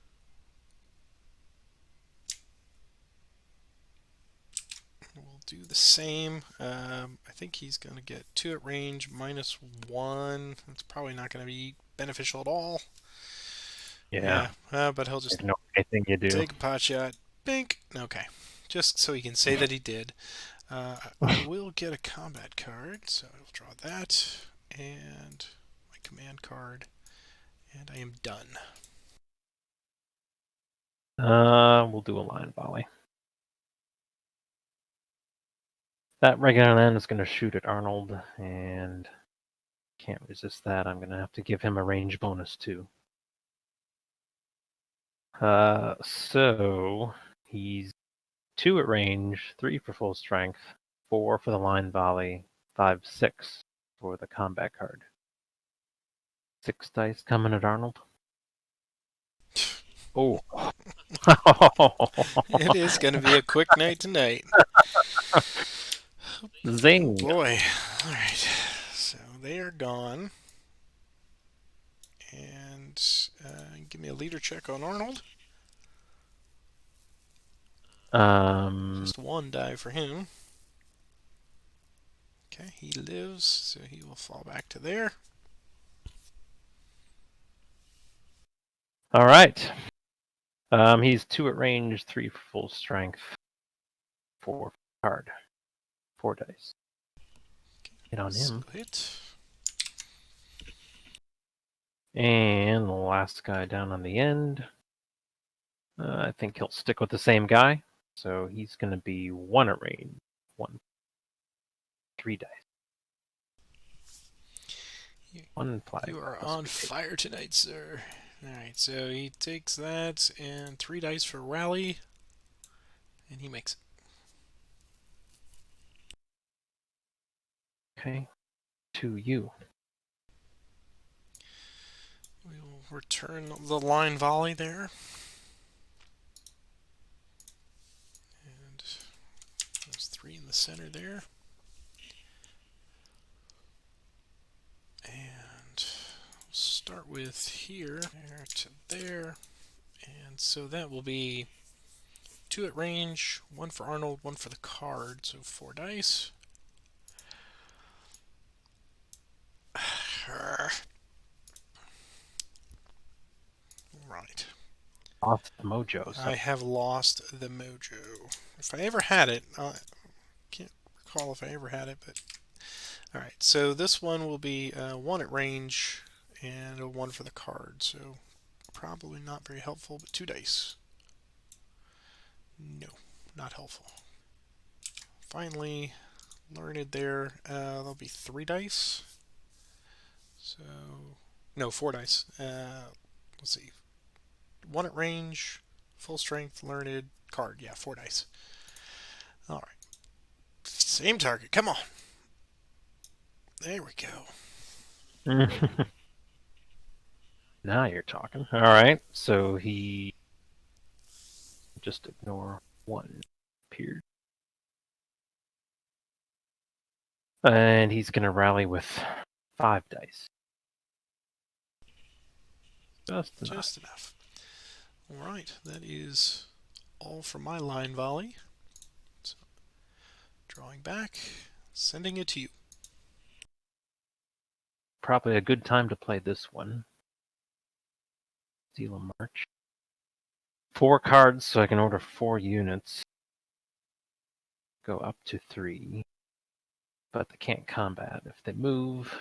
will do the same. I think he's going to get 2 at range, -1. That's probably not going to be beneficial at all. Yeah. But he'll just Ignore anything you do. take a pot shot. Bink. Okay. Just so he can say that he did. I will get a combat card, so I will draw that, and my command card, and I am done. We'll do a line volley. That regular end is going to shoot at Arnold, and can't resist that. I'm going to have to give him a range bonus too. So he's 2 at range, 3 for full strength, 4 for the line volley, 5, 6 for the combat card. 6 dice coming at Arnold. Oh. It is going to be a quick night tonight. Zing. Oh boy. All right. So they are gone. And give me a leader check on Arnold. Just 1 die for him. Okay, he lives, so he will fall back to there. All right. He's 2 at range, 3 for full strength, 4 for card, 4 dice. Hit on him. So hit. And the last guy down on the end. I think he'll stick with the same guy. So he's going to be 1 at range, 1, 3 dice. 1 flag. You are on fire tonight, sir. Alright, so he takes that and 3 dice for rally. And he makes it. Okay. To you. We will return the line volley there. And there's 3 in the center there. And we'll start with here, there to there. And so that will be 2 at range, 1 for Arnold, 1 for the card, so 4 dice. Right. Lost the mojo. So. I have lost the mojo. If I ever had it, I can't recall if I ever had it, but alright, so this one will be 1 at range and a 1 for the card, so probably not very helpful, but 2 dice. No, not helpful. Finally, learned there, there'll be 3 dice. So, no, 4 dice. Let's see. 1 at range, full strength, learned, card. Yeah, 4 dice. Alright. Same target. Come on. There we go. Now you're talking. All right. So he just ignore 1 appeared. And he's going to rally with 5 dice. Just enough. All right, that is all for my line volley. So, drawing back, sending it to you. Probably a good time to play this one. Deal a march. 4 cards, so I can order 4 units. Go up to 3. But they can't combat. If they move,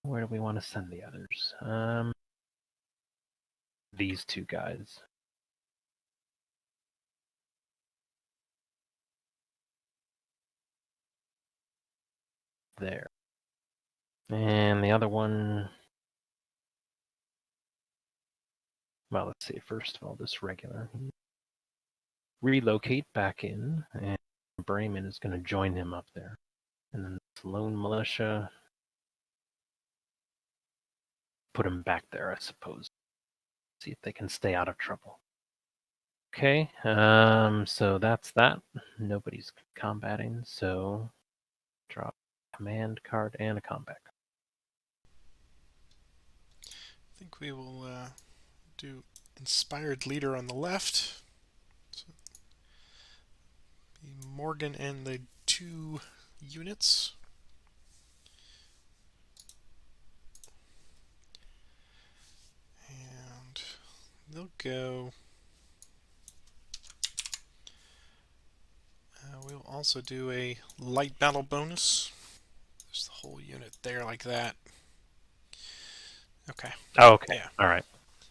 where do we want to send the others? These 2 guys. there. And the other one, well, let's see, first of all, this regular. Relocate back in, and Bremen is going to join him up there. And then this lone militia, put him back there, I suppose. See if they can stay out of trouble. Okay, so that's that. Nobody's combating, so drop a command card and a combat card. I think we will do Inspired Leader on the left. So be Morgan and the 2 units. And they'll go... we'll also do a light battle bonus. There's the whole unit there like that. Okay. Oh, okay. Yeah. All right.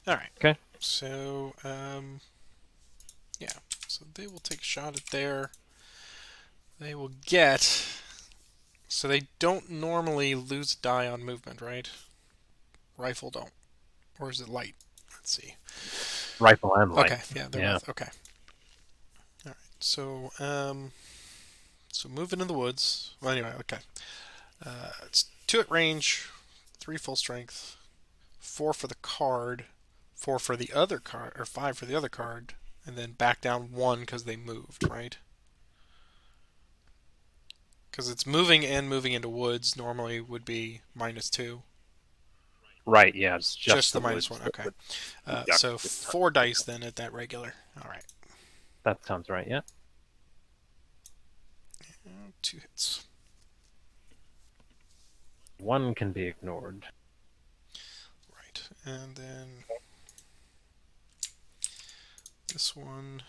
All right. Okay. So, yeah. So they will take a shot at there. They will get... So they don't normally lose a die on movement, right? Rifle don't. Or is it light? Let's see. Rifle and light. Okay, yeah, they're both. Okay. All right. So, so move into the woods. Well, anyway, okay. It's 2 at range, 3 full strength, 4 for the card, 4 for the other card, or 5 for the other card, and then back down 1 because they moved, right? Because it's moving and moving into woods normally would be -2. Right, yeah, it's Just the woods. -1, okay. So 4 dice then at that regular. All right. That sounds right, yeah. 2 hits. 1 can be ignored. Right, and then this one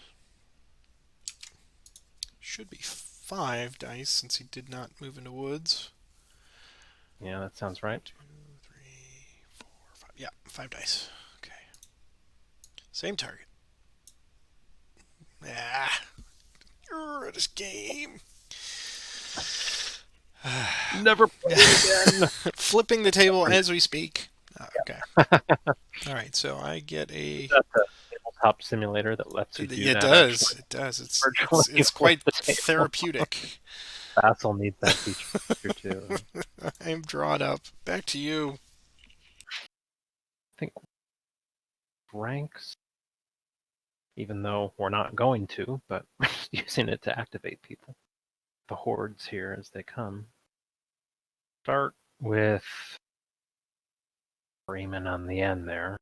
should be 5 dice since he did not move into woods. Yeah, that sounds right. 2, 3, 4, 5. Yeah, 5 dice. Okay. Same target. Ah. This game. Never play again. Flipping the table as we speak. Okay. All right, so I get a... That's a tabletop simulator that lets you do it that. Does. It does. It's quite therapeutic. Vassal needs that feature too. I'm drawn up. Back to you. I think ranks, even though we're not going to, but we're just using it to activate people. The hordes here as they come. Start with Freeman on the end there.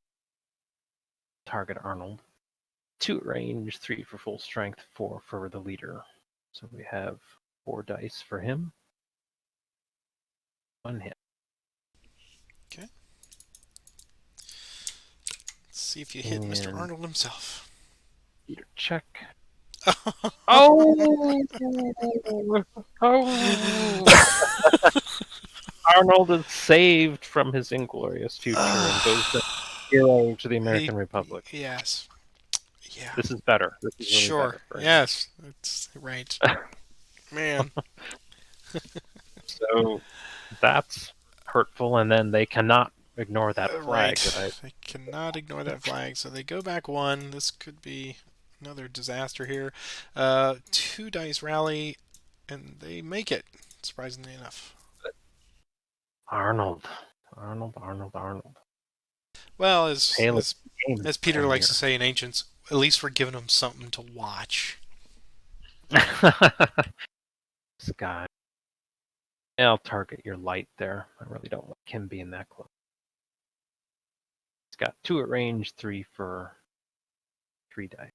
Target Arnold. 2 at range, 3 for full strength, 4 for the leader. So we have 4 dice for him. 1 hit. Okay. Let's see if you hit Mr. Arnold himself. Leader check. Oh! Arnold is saved from his inglorious future and goes to hero to the American Republic. Yes. Yeah. This is better. This is really sure. Better Yes. That's right. Man. So that's hurtful, and then they cannot ignore that flag. Right. They cannot ignore that flag, so they go back 1. This could be another disaster here. 2 dice rally, and they make it, surprisingly enough. Arnold. Well, as Peter likes here. to say in Ancients, at least we're giving them something to watch. This guy. I'll target your light there. I really don't want him being that close. He's got 2 at range, 3 for 3 dice.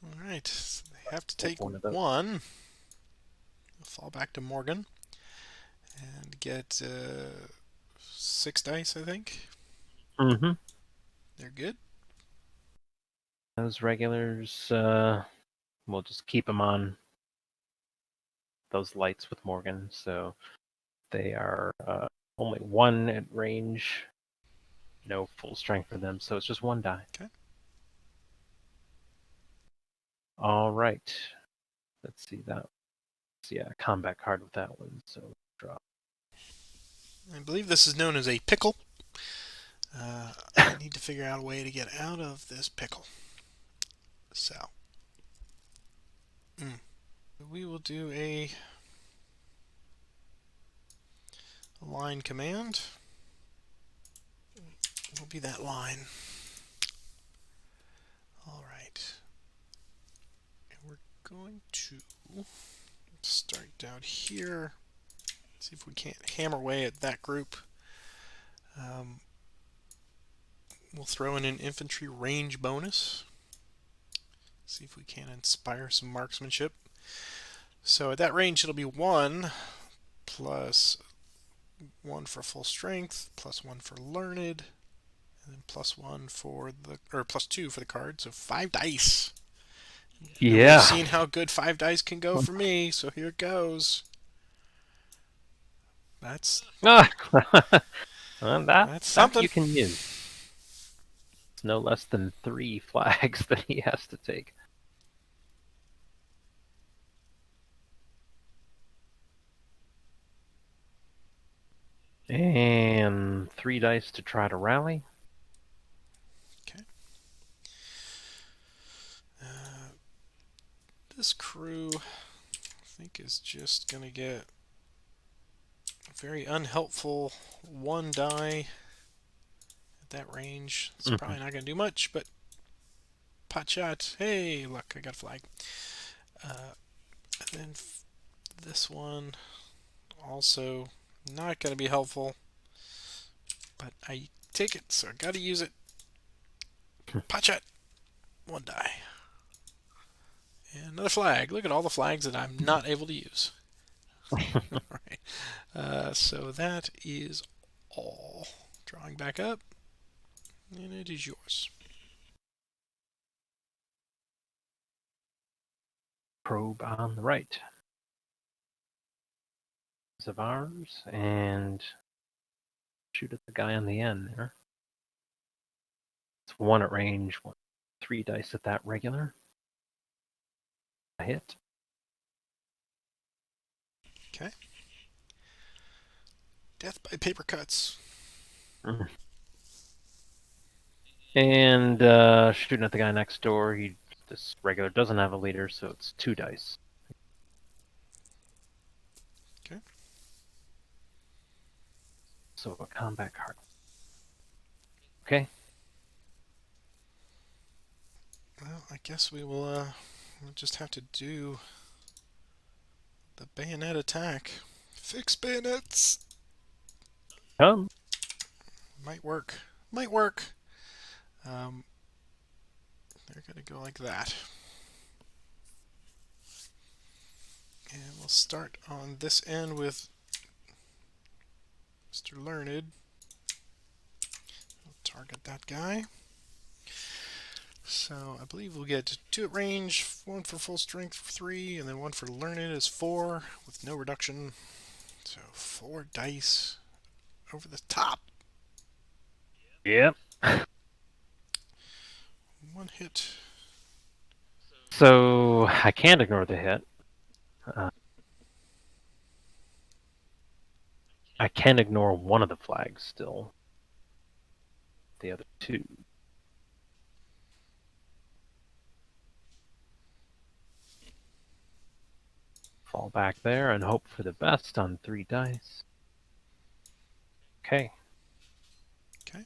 All right, so they have to take 1. We'll fall back to Morgan and get 6 dice, I think. Mm-hmm. They're good. Those regulars, we'll just keep them on those lights with Morgan. So they are only 1 at range. No full strength for them, so it's just 1 die. Okay. All right. Let's see that. yeah, combat card with that one. So draw. I believe this is known as a pickle. I need to figure out a way to get out of this pickle. So, we will do a line command. Will be that line. All right. And we're going to start down here. See if we can't hammer away at that group. We'll throw in an infantry range bonus. See if we can inspire some marksmanship. So at that range, it'll be 1 plus 1 for full strength, plus 1 for learned, and then plus 1 for the, or plus 2 for the card. So 5 dice. Yeah. We've seen how good 5 dice can go for me, so here it goes. That's Well, that's something you can use. It's no less than 3 flags that he has to take. And 3 dice to try to rally. Okay. This crew, I think, is just going to get a very unhelpful 1 die at that range. It's probably not going to do much, but pot shot. Hey, look, I got a flag. And then this one also not going to be helpful, but I take it, so I got to use it. Pot shot. 1 die. And another flag. Look at all the flags that I'm not able to use. Alright. So that is all. Drawing back up. And it is yours. Probe on the right. Of ours, and shoot at the guy on the end there. It's 1 at range, 3 dice at that regular. A hit. Okay. Death by paper cuts. And shooting at the guy next door. This regular doesn't have a leader, so it's 2 dice. Okay. So a combat card. Okay. Well, I guess we will we'll just have to do the bayonet attack. Fix bayonets. Come. Might work. Might work. They're going to go like that. And we'll start on this end with Mr. Learned. We'll target that guy. So I believe we'll get 2 at range, 1 for full strength, 3, and then 1 for Learned is 4 with no reduction. So 4 dice over the top. Yep. 1 hit. So I can't ignore the hit. I can ignore 1 of the flags still. The other 2. Fall back there and hope for the best on 3 dice. Okay. Okay.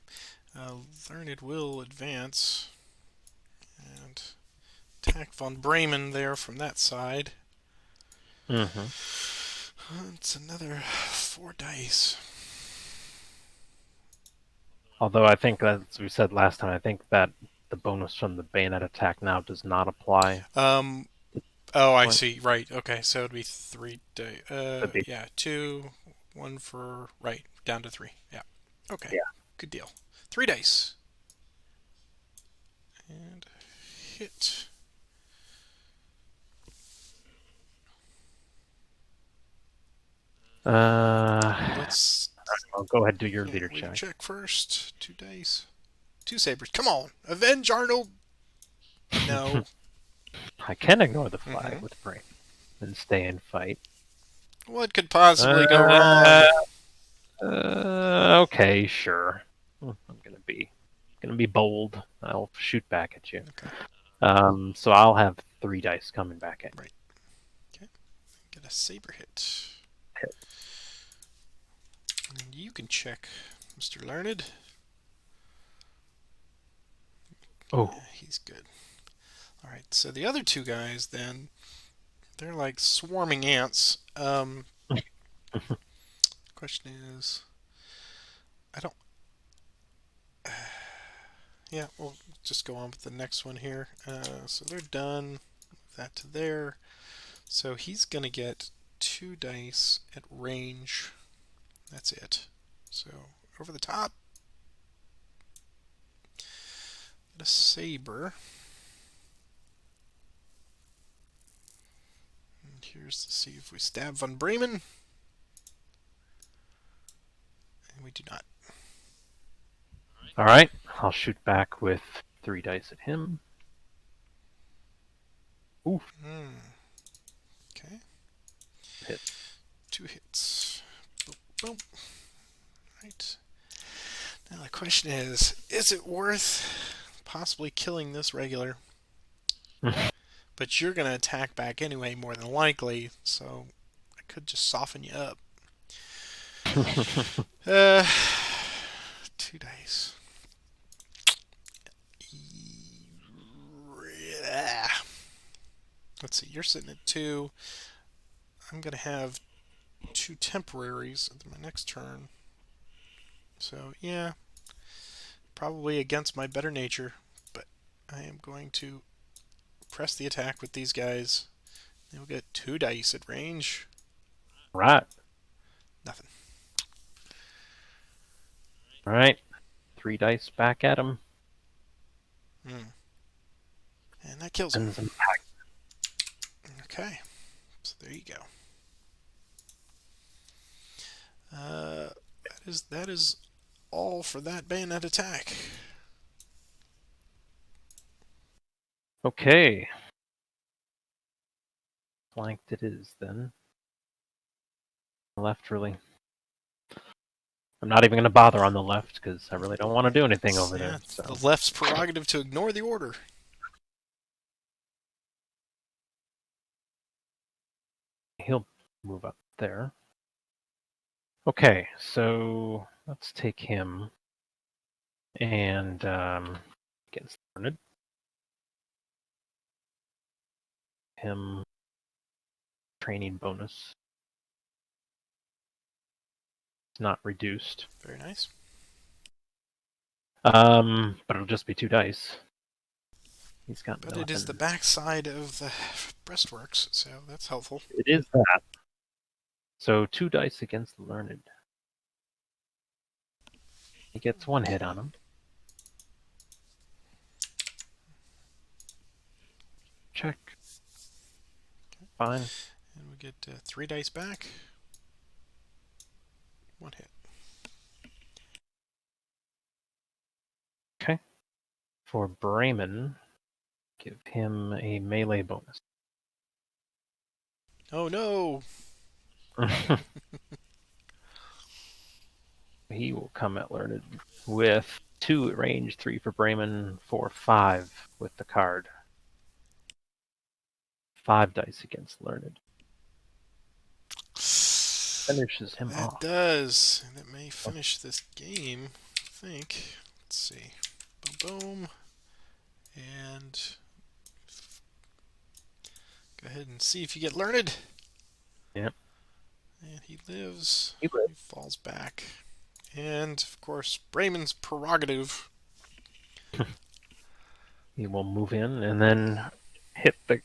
Learned will advance and attack von Bremen there from that side. It's another 4 dice. Although I think, as we said last time, I think that the bonus from the bayonet attack now does not apply. Oh, I see. Right. Okay. So it'd be 3 dice. Be. Yeah. 2, 1 for right down to 3. Yeah. Okay. Yeah. Good deal. 3 dice. And hit. Let's. I'll go ahead and do your Yeah, leader leader check. check first. 2 dice. 2 sabers. Come on. Avenge Arnold. No. I can ignore the flag with brain and stay and fight. What could possibly go wrong? Okay, sure. I'm gonna be bold. I'll shoot back at you. Okay. So I'll have 3 dice coming back at you. Right. Okay. Get a saber hit. And you can check, Mr. Learned. Oh. Yeah, he's good. Alright, so the other two guys then, they're like swarming ants. Question is, I don't. Yeah, we'll just go on with the next one here. So they're done. Move that to there. So he's going to get 2 dice at range. That's it. So over the top. Get a saber. And here's to see if we stab Von Bremen. And we do not. All right. I'll shoot back with 3 dice at him. Oof. Okay. Hit. 2 hits. Boom, boom. Right. Now the question is it worth possibly killing this regular? But you're going to attack back anyway, more than likely, so I could just soften you up. 2 dice. Let's see, you're sitting at 2. I'm going to have 2 temporaries at my next turn. So, yeah, probably against my better nature, but I am going to press the attack with these guys. They'll get 2 dice at range. Right. Nothing. All right. 3 dice back at him. And that kills him. Okay. So there you go. That is all for that bayonet attack. Okay. Flanked it is then. Left, really. I'm not even going to bother on the left because I really don't want to do anything over there. It's So. the left's prerogative to ignore the order. He'll move up there. Okay, so let's take him and against Learned. Him training bonus. It's not reduced. Very nice. But it'll just be 2 dice. He's got But nothing. it is the backside of the breastworks, so that's helpful. It is that. So 2 dice against the Learned. He gets 1 hit on him. Check. Fine. And we get 3 dice back. 1 hit. Okay. For Bremen, give him a melee bonus. Oh no! He will come at Learned with 2 at range, 3 for Bremen, 4, 5 with the card. 5 dice against Learned. Finishes him off. That does, and it may finish this game, I think. Let's see. Boom, boom. And go ahead and see if you get Learned. Yep. And he lives. He lives. He falls back. And, of course, Bremen's prerogative. He will move in and then hit the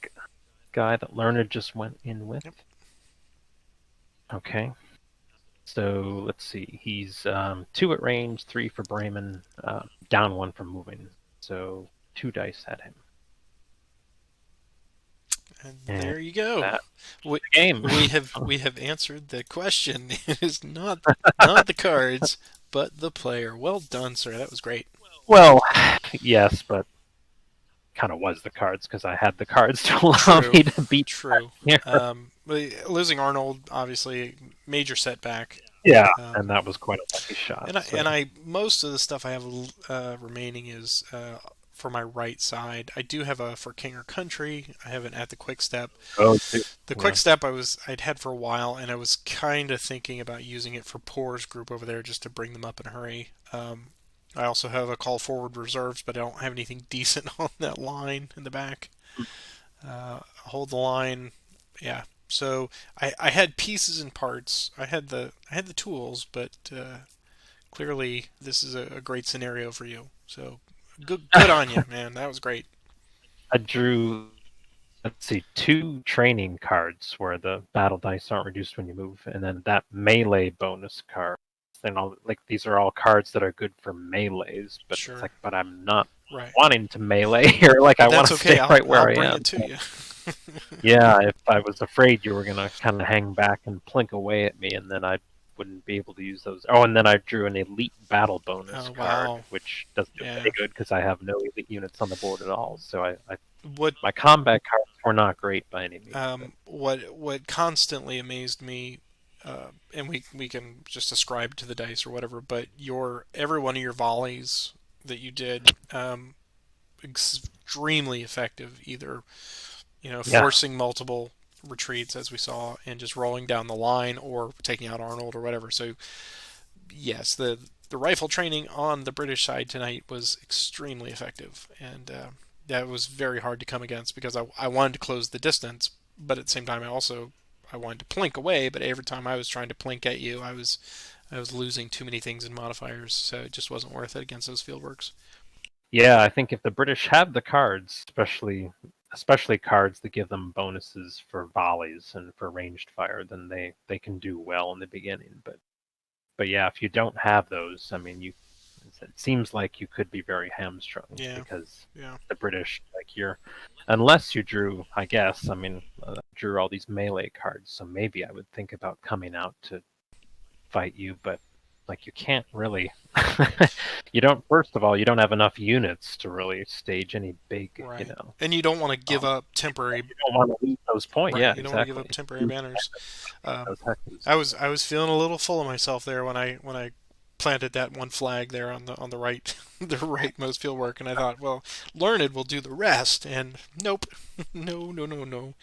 guy that Learned just went in with. Yep. Okay. So let's see. He's 2 at range, 3 for Bremen, down 1 from moving. So 2 dice at him. And there you go. Game. we have answered the question. It is not the cards, but the player. Well done, sir. That was great. Well, yes, but kind of was the cards because I had the cards to allow me to beat. True. Here. Losing Arnold, obviously, major setback. Yeah, and Um, that was quite a lucky shot. and So, I most of the stuff I have remaining is for my right side. I do have a for King or Country. I have an at the Quick Step. oh, The Quick yeah, Step I'd had for a while, and I was kind of thinking about using it for Poor's group over there just to bring them up in a hurry. I also have a Call Forward Reserves, but I don't have anything decent on that line in the back. Hold the line, yeah. So I had pieces and parts. I had the tools, but clearly this is a great scenario for you. So good on you, man. That was great. I drew, let's see, two training cards where the battle dice aren't reduced when you move, and then that melee bonus card. And all like these are all cards that are good for melees, but it's Sure. like, but I'm not Right. wanting to melee here. Like I But want that's to okay. stay right I'll where I bring am. it to you. Yeah, if I was afraid you were gonna kind of hang back and plink away at me, and then I wouldn't be able to use those. Oh, and then I drew an elite battle bonus Oh card, wow. which doesn't do Yeah. any good because I have no elite units on the board at all. So What my combat cards were not great by any means. But what constantly amazed me, and we can just ascribe to the dice or whatever, but your every one of your volleys that you did, extremely effective. Either yeah, forcing multiple retreats as we saw, and just rolling down the line, or taking out Arnold or whatever. So yes, the rifle training on the British side tonight was extremely effective, and that was very hard to come against because I wanted to close the distance, but at the same time I wanted to plink away. But every time I was trying to plink at you, I was losing too many things in modifiers, so it just wasn't worth it against those fieldworks. yeah. I think if the British have the cards, especially cards that give them bonuses for volleys and for ranged fire, then they can do well in the beginning. But yeah, if you don't have those, I mean, it seems like you could be very hamstrung Yeah, because yeah. the British, like unless you drew, I guess, I mean, drew all these melee cards, so maybe I would think about coming out to fight you, but like you can't really, you don't. First of all, you don't have enough units to really stage any big, Right. And you don't want to give um, up temporary. you don't want to lose those points. Right. Yeah, You don't want to give up exactly. temporary banners. Those Um, hexes. I was feeling a little full of myself there when I planted that one flag there on the right the rightmost field work, and I thought, well, Learned will do the rest, and nope, no.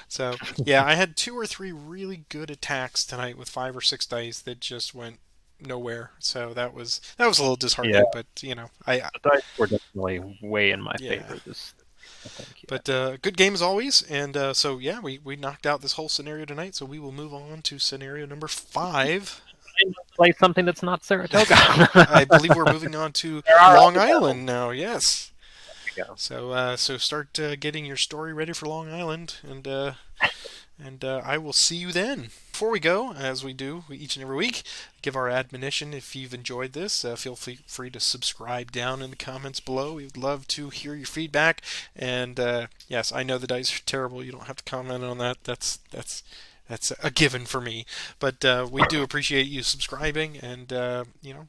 So yeah, I had two or three really good attacks tonight with 5 or 6 dice that just went nowhere. So that was a little Yeah, disheartening, but I the dice were definitely way in my yeah. favor this. I think. Yeah. But good game as always, and so yeah, we knocked out this whole scenario tonight. So we will move on to scenario number 5. Play something that's not Saratoga. I believe we're moving on to There are Long other battles. Island now. Yes. There we go. So so start getting your story ready for Long Island, and I will see you then. Before we go, as we do each and every week, give our admonition. If you've enjoyed this, feel free to subscribe down in the comments below. We would love to hear your feedback. And yes, I know the dice are terrible. You don't have to comment on that. That's a given for me. But we do appreciate you subscribing, and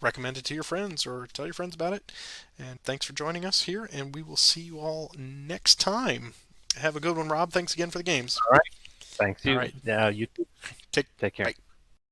recommend it to your friends or tell your friends about it. And thanks for joining us here, and we will see you all next time. Have a good one, Rob. Thanks again for the games. All right. Thanks All you. right. Yeah, you Take take care. bye.